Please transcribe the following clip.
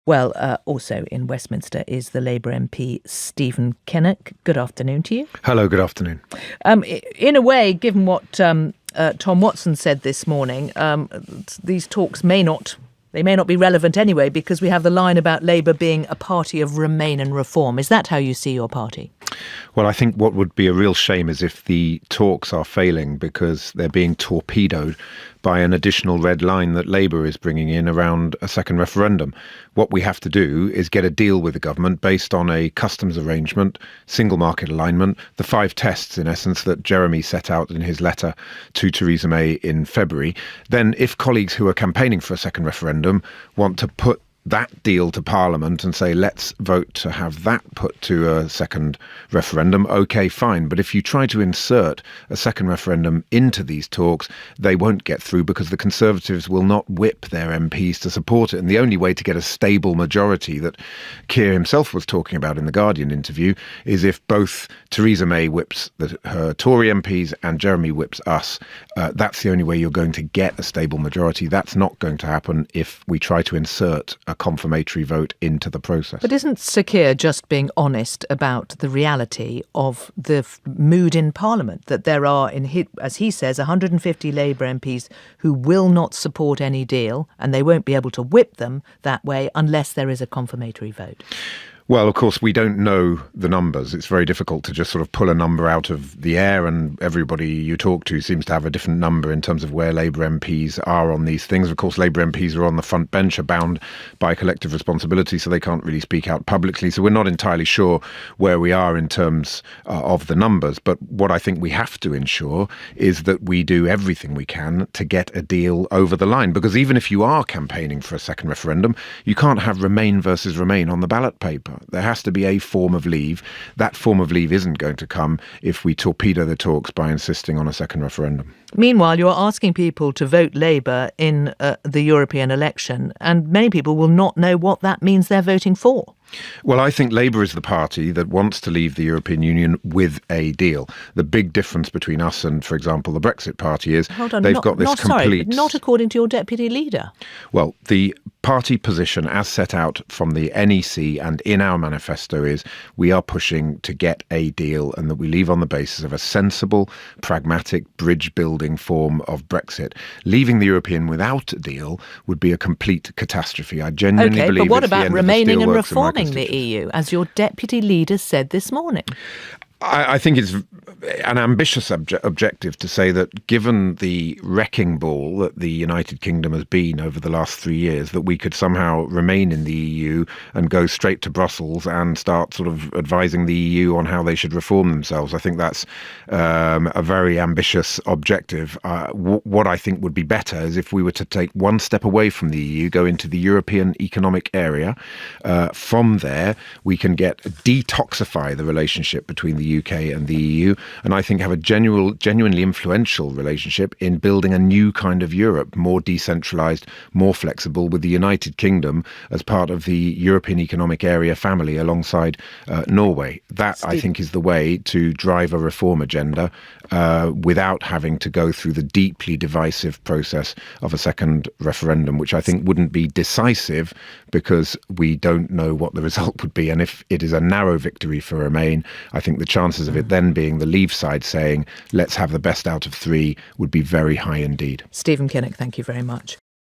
Well, also in Westminster is the Labour MP Stephen Kinnock. Good afternoon to you. Hello, good afternoon. In a way, given what Tom Watson said this morning, these talks may not be relevant anyway, because we have the line about Labour being a party of remain and reform. Is that how you see your party? Well, I think what would be a real shame is if the talks are failing because they're being torpedoed by an additional red line that Labour is bringing in around a second referendum. What we have to do is get a deal with the government based on a customs arrangement, single market alignment, the 5 tests, in essence, that Jeremy set out in his letter to Theresa May in February. Then if colleagues who are campaigning for a second referendum want to put that deal to Parliament and say, let's vote to have that put to a second referendum, OK, fine. But if you try to insert a second referendum into these talks, they won't get through because the Conservatives will not whip their MPs to support it. And the only way to get a stable majority that Keir himself was talking about in the Guardian interview is if both Theresa May whips her Tory MPs and Jeremy whips us. That's the only way you're going to get a stable majority. That's not going to happen if we try to insert a confirmatory vote into the process. But isn't Sir Keir just being honest about the reality of the mood in Parliament, that there are, as he says, 150 Labour MPs who will not support any deal, and they won't be able to whip them that way unless there is a confirmatory vote? Well, of course, we don't know the numbers. It's very difficult to just sort of pull a number out of the air, and everybody you talk to seems to have a different number in terms of where Labour MPs are on these things. Of course, Labour MPs are on the front bench, are bound by collective responsibility, so they can't really speak out publicly. So we're not entirely sure where we are in terms of the numbers. But what I think we have to ensure is that we do everything we can to get a deal over the line. Because even if you are campaigning for a second referendum, you can't have Remain versus Remain on the ballot paper. There has to be a form of leave. That form of leave isn't going to come if we torpedo the talks by insisting on a second referendum. Meanwhile, you're asking people to vote Labour in the European election, and many people will not know what that means they're voting for. Well, I think Labour is the party that wants to leave the European Union with a deal. The big difference between us and, for example, the Brexit party is they've got this complete... Not according to your deputy leader. Well, the party position as set out from the NEC and in our manifesto is we are pushing to get a deal, and that we leave on the basis of a sensible, pragmatic, bridge-building form of Brexit. Leaving the European without a deal would be a complete catastrophe. I genuinely believe but what it's the about end remaining of the and steelworks in my reforming the EU, as your deputy leader said this morning? I think it's an ambitious objective to say that given the wrecking ball that the United Kingdom has been over the last 3 years, that we could somehow remain in the EU and go straight to Brussels and start sort of advising the EU on how they should reform themselves. I think that's a very ambitious objective. What I think would be better is if we were to take one step away from the EU, go into the European Economic Area. From there, we can detoxify the relationship between the UK and the EU, and I think have a genuinely influential relationship in building a new kind of Europe, more decentralised, more flexible, with the United Kingdom as part of the European Economic Area family alongside Norway. That, I think, is the way to drive a reform agenda without having to go through the deeply divisive process of a second referendum, which I think wouldn't be decisive because we don't know what the result would be. And if it is a narrow victory for Remain, I think the chances of it then being the Leave side saying, let's have the best out of 3, would be very high indeed. Stephen Kinnock, thank you very much.